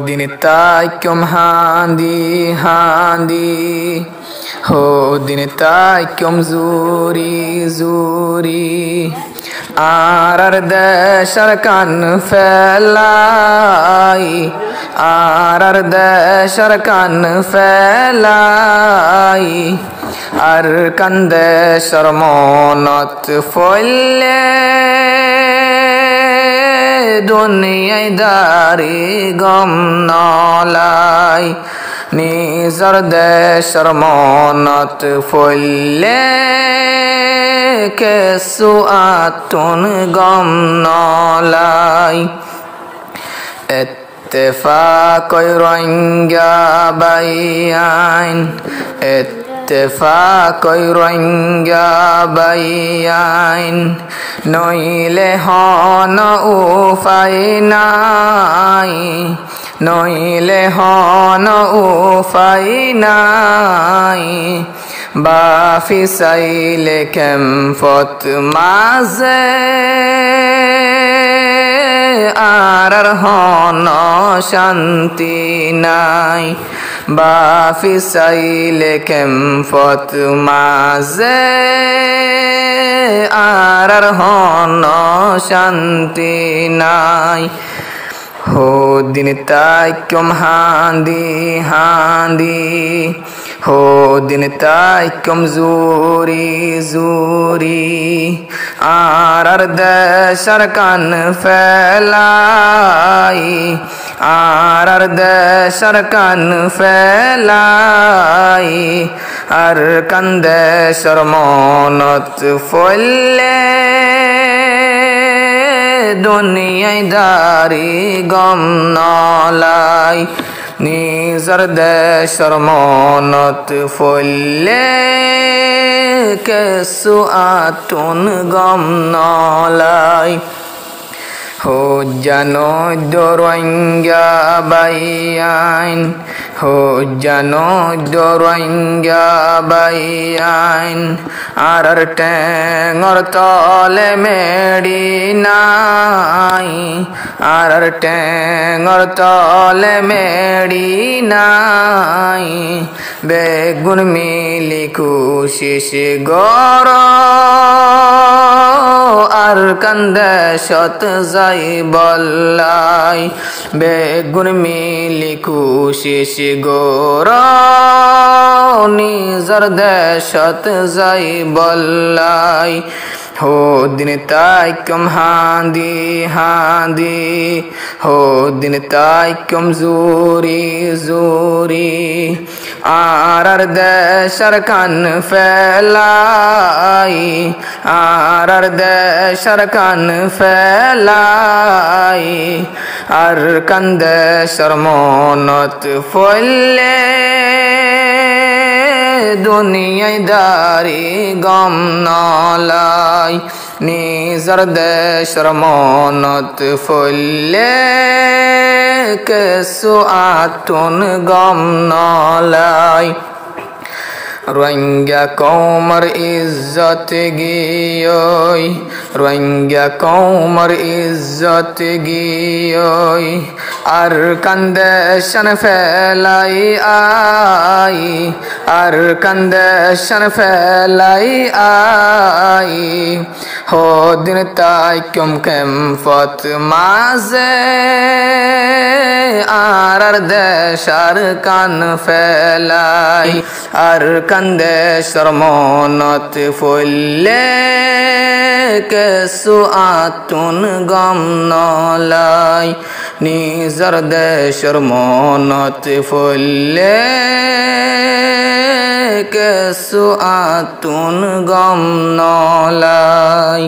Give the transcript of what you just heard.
দিন তাইকুম হাঁদি হাঁদি দিন তাইকুম জুরি জুরি আর দেশর কান ফেলাই আর দেশর কান ফেলাই আর কান্দেশর মনত ফলে দুনিয়ায় দারি গম নলাই নিজর দেশর মনত ফলে কেসু আতুন গম নলাই اتفاقی رنگا بیان اتفاقی رنگا بیان নইলে হন উপায় নাই নইলে হন উপায় নাই বাফি চাইলে কেম্পত মাঝে আর হন শান্তি নাই বাফি চাইলে কেম্পত মাঝে আর হন শান্তি নাই দিন তাইকুম হাঁদি হাঁদি দিন তাইকুম জুরি জুরি আর দেশর কান ফেলাই আর দেশর কান ফেলাই আর কান্দেশর মনত ফলে দুনিয়ায় দারি গম নলাই নিজর দেশর মনত ফলে কেসু আতুন গম নলাই জানো দরঙ্গা বাইয়ান জানো দরঙ্গা বাইয়ান আর টেঙর তলে মেড়ি নাই আর টেঙর তলে মেড়ি নাই বেগুন মিলি কুশিস গর আর কান্দেশত যাই বল্লাই বেগুন মিলি কুশিস গোর নিজর দেশত যাই বল্লাই দিন তাইকুম হাঁদি হাঁদি দিন তাইকুম জুরি জুরি আর দেশর কান ফেলাই আর দেশর কান ফেলাই আর কান্দেশর মনত ফলে দুনিয়ায় দারি গম নলাই নিজর দেশর মনত ফলে কেসু আতুন গম নলাই রোহিঙ্গা কৌমর ইজ্জত গিয়োই রোহিঙ্গা কৌমর ইজ্জত গিয়োই আর কান্দেশন ফেলাই আই আর কান্দেশন ফেলাই আই দিন তাইকুম কেম্পত মাঝে আর দেশার কান ফেলাই আর কান্দেশর মনত ফলে কেসু আতুন গম নলাই নিজর দেশর মনত ফলে কেসু আতুন গম নলাই।